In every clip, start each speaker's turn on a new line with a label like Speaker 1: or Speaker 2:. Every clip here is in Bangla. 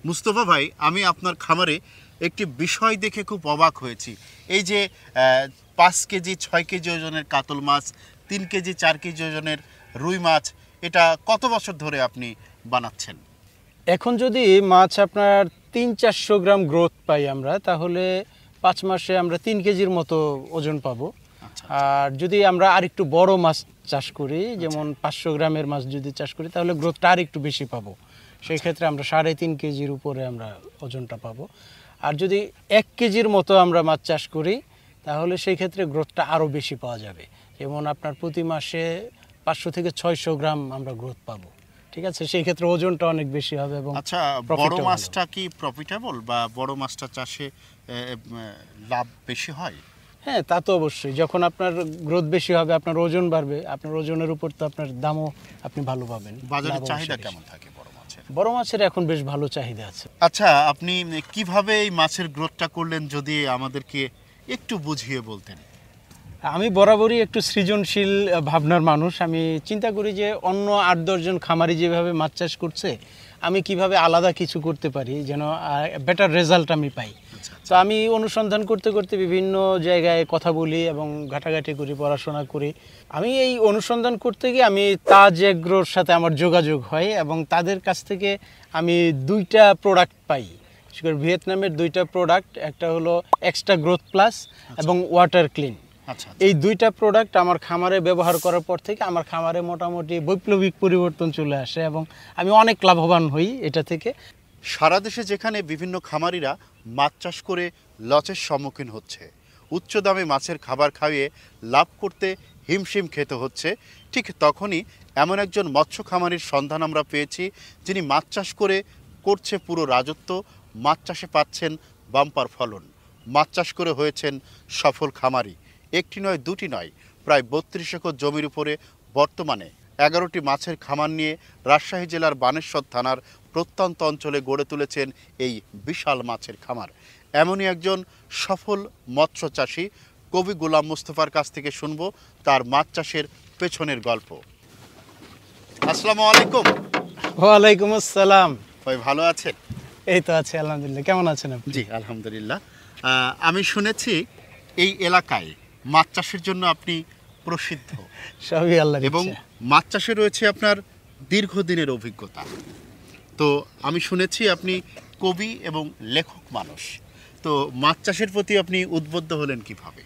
Speaker 1: মুস্তফা ভাই, আমি আপনার খামারে একটি বিষয় দেখে খুব অবাক হয়েছি। এই যে 5 কেজি 6 কেজি ওজনের কাতল মাছ, 3 কেজি 4 কেজি ওজনের রুই মাছ, এটা কত বছর ধরে আপনি বানাচ্ছেন?
Speaker 2: এখন যদি মাছ আপনার 300-400 গ্রাম গ্রোথ পাই আমরা, তাহলে 5 মাসে আমরা 3 কেজির মতো ওজন পাবো।
Speaker 1: আচ্ছা।
Speaker 2: আর যদি আমরা আরেকটু বড় মাছ চাষ করি, যেমন 500 গ্রামের মাছ যদি চাষ করি, তাহলে গ্রোথটা আর একটু বেশি পাবো। সেই ক্ষেত্রে আমরা 3.5 কেজির উপরে আমরা ওজনটা পাবো। আর যদি 1 কেজির মতো আমরা মাছ চাষ করি, তাহলে সেই ক্ষেত্রে গ্রোথটা আরও বেশি পাওয়া যাবে। যেমন আপনার প্রতি মাসে 500 থেকে 600 গ্রাম আমরা গ্রোথ পাবো। ঠিক আছে, সেই ক্ষেত্রে ওজনটা অনেক বেশি হবে এবং
Speaker 1: আচ্ছা, বড় মাছটা কি প্রফিটেবল, বা বড় মাছটা চাষে লাভ বেশি হয়?
Speaker 2: হ্যাঁ, তা তো অবশ্যই। যখন আপনার গ্রোথ বেশি হবে, আপনার ওজন বাড়বে, আপনার ওজনের উপর তো আপনার দামও আপনি ভালো পাবেন।
Speaker 1: বাজারে চাহিদা কেমন থাকে বড় মাছের?
Speaker 2: বড় মাছের এখন বেশ ভালো চাহিদা আছে।
Speaker 1: আচ্ছা, আপনি কিভাবে এই মাছের গ্রোথটা করলেন, যদি আমাদেরকে একটু বুঝিয়ে বলতেন।
Speaker 2: আমি বরাবরই একটু সৃজনশীল ভাবনার মানুষ। আমি চিন্তা করি যে অন্য 8-10 জন খামারি যেভাবে মাছ চাষ করছে, আমি কিভাবে আলাদা কিছু করতে পারি যেন বেটার রেজাল্ট আমি পাই। তো আমি অনুসন্ধান করতে করতে বিভিন্ন জায়গায় কথা বলি এবং ঘাটাঘাটি করি, পড়াশোনা করি। আমি এই অনুসন্ধান করতে গিয়ে আমি তাজ এগ্রোর সাথে আমার যোগাযোগ হয় এবং তাদের কাছ থেকে আমি 2টা প্রোডাক্ট পাই। ভিয়েতনামের 2টা প্রোডাক্ট, একটা হলো এক্সট্রা গ্রোথ প্লাস এবং ওয়াটার ক্লিন। এই 2টা প্রোডাক্ট আমার খামারে ব্যবহার করার পর থেকে আমার খামারে মোটামুটি বৈপ্লবিক পরিবর্তন চলে আসে এবং আমি অনেক লাভবান হই এটা থেকে।
Speaker 1: সারা দেশে যেখানে বিভিন্ন খামারিরা মাছ চাষ করে লসের সম্মুখীন হচ্ছে, উচ্চ দামে মাছের খাবার খাইয়ে লাভ করতে হিমশিম খেতে হচ্ছে, ঠিক তখনই এমন একজন মৎস্য খামারির সন্ধান আমরা পেয়েছি, যিনি মাছ চাষ করছে পুরো রাজত্ব। মাছ চাষে পাচ্ছেন বাম্পার ফলন, মাছ চাষ করে হয়েছেন সফল খামারি। একটি নয়, দুটি নয়, প্রায় 32 একর জমির উপরে বর্তমানে 11টি মাছের খামার নিয়ে রাজশাহী জেলার বানেশ্বর থানার প্রত্যন্ত অঞ্চলে গড়ে তুলেছেন এই বিশাল মাছের খামার। এমনই একজন সফল মৎস্য চাষী কবি গোলাম মুস্তফার কাছ থেকে শুনব তার মাছ চাষের পেছনের গল্প। আসসালামু আলাইকুম।
Speaker 2: ওয়ালাইকুম আসসালাম।
Speaker 1: ভাই, ভালো আছেন?
Speaker 2: এই তো আছে, আলহামদুলিল্লাহ। কেমন আছেন আপনি?
Speaker 1: জি, আলহামদুলিল্লাহ। আমি শুনেছি এই এলাকায় মাছ চাষের জন্য আপনি প্রসিদ্ধ।
Speaker 2: সবই আল্লাহর
Speaker 1: এবং
Speaker 2: ইচ্ছা।
Speaker 1: মাছ চাষে রয়েছে আপনার দীর্ঘদিনের অভিজ্ঞতা। তো আমি শুনেছি আপনি কবি এবং লেখক মানুষ। তো মাছ চাষের প্রতি আপনি উদ্বুদ্ধ হলেন কিভাবে?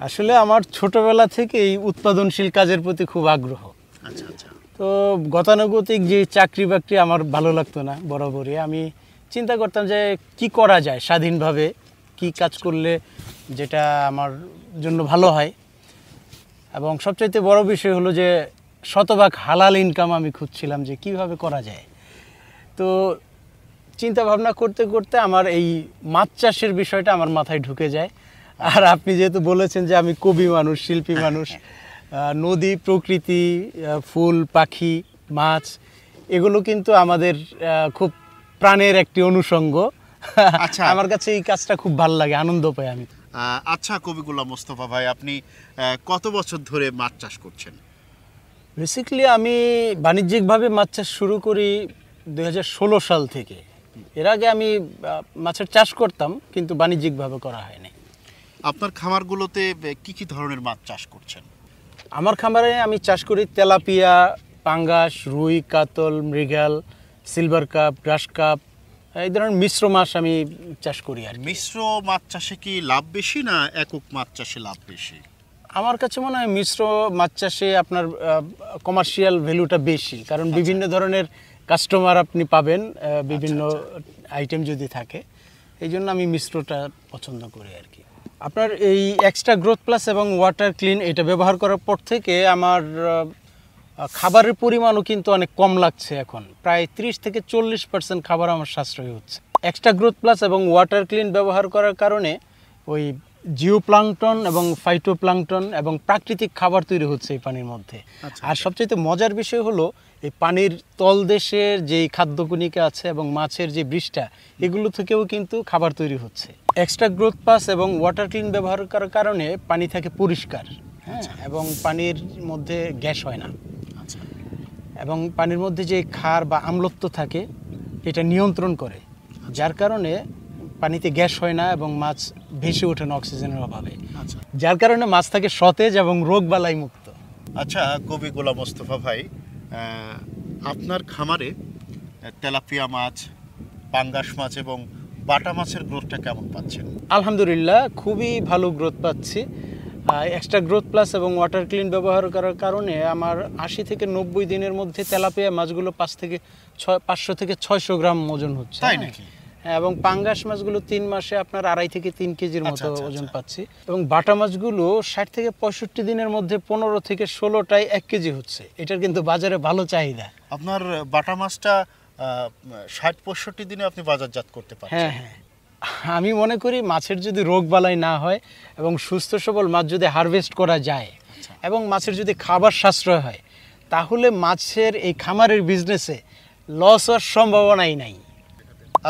Speaker 2: আসলে আমার ছোটবেলা থেকেই উৎপাদনশীল কাজের প্রতি খুব আগ্রহ।
Speaker 1: আচ্ছা আচ্ছা।
Speaker 2: তো গতানুগতিক যে চাকরি বাকরি আমার ভালো লাগতো না বরাবরই। আমি চিন্তা করতাম যে কি করা যায় স্বাধীনভাবে, কি কাজ করলে যেটা আমার জন্য ভালো হয়, এবং সবচাইতে বড় বিষয় হলো যে শতভাগ হালাল ইনকাম আমি খুঁজছিলাম যে কিভাবে করা যায়। তো চিন্তা ভাবনা করতে করতে আমার এই মাছ চাষের বিষয়টা আমার মাথায় ঢুকে যায়। আর আপনি যেহেতু বলেছেন যে আমি কবি মানুষ, শিল্পী মানুষ, নদী, প্রকৃতি, ফুল, পাখি, মাছ, এগুলো কিন্তু আমাদের খুব প্রাণের একটি অনুষঙ্গ। আচ্ছা, আমার কাছে এই কাজটা খুব ভালো লাগে, আনন্দ পাই আমি।
Speaker 1: আচ্ছা কবি গোলাম মোস্তফা ভাই, আপনি কত বছর ধরে মাছ চাষ করছেন?
Speaker 2: বেসিক্যালি আমি বাণিজ্যিকভাবে মাছ চাষ শুরু করি 2016 সাল থেকে। এর আগে আমি মাছের চাষ করতাম, কিন্তু বাণিজ্যিকভাবে করা হয়নি।
Speaker 1: আপনার খামারগুলোতে কি কি ধরনের মাছ চাষ করছেন?
Speaker 2: আমার খামারে আমি চাষ করি তেলাপিয়া, পাঙ্গাস, রুই, কাতল, মৃগেল, সিলভার কাপ, গ্রাস কাপ, এই ধরনের মিশ্র মাছ আমি চাষ করি। আর
Speaker 1: মিশ্র মাছ চাষে কি লাভ বেশি, না একক মাছ চাষে লাভ বেশি?
Speaker 2: আমার কাছে মনে হয় মিশ্র মাছ চাষে আপনার কমার্শিয়াল ভ্যালুটা বেশি, কারণ বিভিন্ন ধরনের কাস্টমার আপনি পাবেন, বিভিন্ন আইটেম যদি থাকে। এই জন্য আমি মিশ্রটা পছন্দ করি আর কি। আপনার এই এক্সট্রা গ্রোথ প্লাস এবং ওয়াটার ক্লিন এটা ব্যবহার করার পর থেকে আমার খাবারের পরিমাণও কিন্তু অনেক কম লাগছে এখন। প্রায় 30 থেকে 40% খাবার আমার সাশ্রয় হচ্ছে এক্সট্রা গ্রোথ প্লাস এবং ওয়াটার ক্লিন ব্যবহার করার কারণে। ওই জিওপ্লাঙ্কটন এবং ফাইটোপ্লাঙ্কটন এবং প্রাকৃতিক খাবার তৈরি হচ্ছে এই পানির মধ্যে। আর সবচেয়ে মজার বিষয় হলো এই পানির তলদেশের যেই খাদ্যকণিকা আছে এবং মাছের যে বৃষ্টা, এগুলো থেকেও কিন্তু খাবার তৈরি হচ্ছে। এক্সট্রা গ্রোথ প্লাস এবং ওয়াটার ক্লিন ব্যবহার করার কারণে পানি থাকে পরিষ্কার, হ্যাঁ, এবং পানির মধ্যে গ্যাস হয় না, এবং পানির মধ্যে যে ক্ষার বা আম্লত্ব থাকে এটা নিয়ন্ত্রণ করে, যার কারণে পানিতে গ্যাস হয় না এবং মাছ ভেসে ওঠে না অক্সিজেনের অভাবে,
Speaker 1: আচ্ছা
Speaker 2: যার কারণে মাছ থাকে সতেজ এবং রোগবালাই মুক্ত।
Speaker 1: আচ্ছা, কবি গোলাম মোস্তফা ভাই, আপনার খামারে তেলাপিয়া মাছ, পাঙ্গাস মাছ এবং বাটা মাছের গ্রোথটা কেমন পাচ্ছেন?
Speaker 2: আলহামদুলিল্লাহ খুবই ভালো গ্রোথ পাচ্ছি। এক্সট্রা গ্রোথ প্লাস এবং ওয়াটার ক্লিন ব্যবহার করার কারণে আমার 80 থেকে 90 দিনের মধ্যে তেলাপিয়া মাছগুলো 500 থেকে 600 গ্রাম ওজন হচ্ছে।
Speaker 1: তাই নাকি?
Speaker 2: হ্যাঁ, এবং পাঙ্গাস মাছগুলো 3 মাসে আপনার 2.5 থেকে 3 কেজির মতো
Speaker 1: আচ্ছা,
Speaker 2: ওজন
Speaker 1: আচ্ছা।
Speaker 2: পাচ্ছি। এবং বাটা মাছগুলো 60 থেকে 65 দিনের মধ্যে 15 থেকে 16টায় 1 কেজি হচ্ছে। এটার কিন্তু বাজারে ভালো চাহিদা।
Speaker 1: আপনার বাটা মাছটা 60-65 দিনে আপনি বাজারজাত করতে পারছেন?
Speaker 2: হ্যাঁ হ্যাঁ, আমি মনে করি মাছের যদি রোগ বালাই না হয় এবং সুস্থ সবল মাছ যদি হারভেস্ট করা যায় এবং মাছের যদি খাবার সাশ্রয় হয়, তাহলে মাছের এই খামারের বিজনেসে লস হওয়ার সম্ভাবনাই নাই।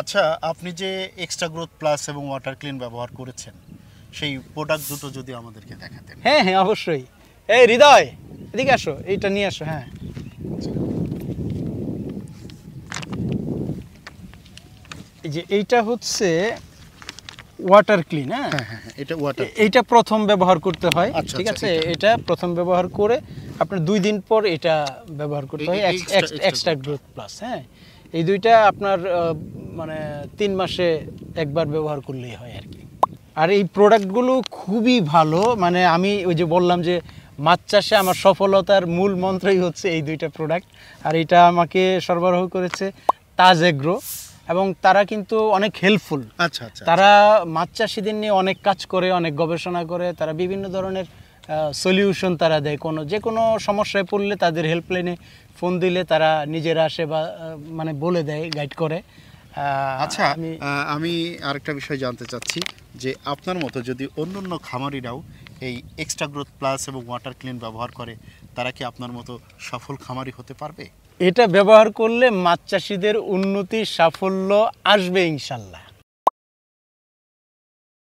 Speaker 1: আচ্ছা, আপনি যে এক্সট্রা গ্রোথ প্লাস এবং ওয়াটার ক্লিন ব্যবহার করেছেন, সেই প্রোডাক্ট দুটো যদি আমাদেরকে দেখাতেন।
Speaker 2: হ্যাঁ হ্যাঁ, অবশ্যই। এই হৃদয়, এদিকে আসো, এইটা নিয়ে আসো। হ্যাঁ, এই যে এইটা হচ্ছে ওয়াটার ক্লিন। হ্যাঁ,
Speaker 1: এটা ওয়াটার।
Speaker 2: এইটা প্রথম ব্যবহার করতে হয়।
Speaker 1: আচ্ছা,
Speaker 2: ঠিক
Speaker 1: আচ্ছা,
Speaker 2: আছে, এটা প্রথম ব্যবহার করে আপনার 2 দিন পর এটা ব্যবহার করতে হয়,
Speaker 1: এই extra
Speaker 2: এক্সট্রা গ্রোথ প্লাস। হ্যাঁ, এই দুইটা আপনার মানে 3 মাসে একবার ব্যবহার করলেই হয় আর কি। আর এই প্রোডাক্টগুলো খুবই ভালো, মানে আমি ওই যে বললাম যে মাছ চাষে আমার সফলতার মূল মন্ত্রই হচ্ছে এই দুইটা প্রোডাক্ট। আর এটা আমাকে সরবরাহ করেছে তাজ এগ্রো, এবং তারা কিন্তু অনেক হেল্পফুল।
Speaker 1: আচ্ছা আচ্ছা।
Speaker 2: তারা মাছ চাষিদের নিয়ে অনেক কাজ করে, অনেক গবেষণা করে, তারা বিভিন্ন ধরনের সলিউশন তারা দেয়। যে কোনো সমস্যায় পড়লে তাদের হেল্পলাইনে ফোন দিলে তারা নিজেরা আসে বা মানে বলে দেয়, গাইড করে।
Speaker 1: আচ্ছা, আমি আরেকটা বিষয় জানতে চাচ্ছি যে আপনার মতো যদি অন্য খামারিরাও এই এক্সট্রা গ্রোথ প্লাস এবং ওয়াটার ক্লিন ব্যবহার করে, তারা কি আপনার মতো সফল খামারি হতে পারবে?
Speaker 2: এটা ব্যবহার করলে মাছ চাষিদের উন্নতি, সাফল্য আসবে ইনশাল্লাহ।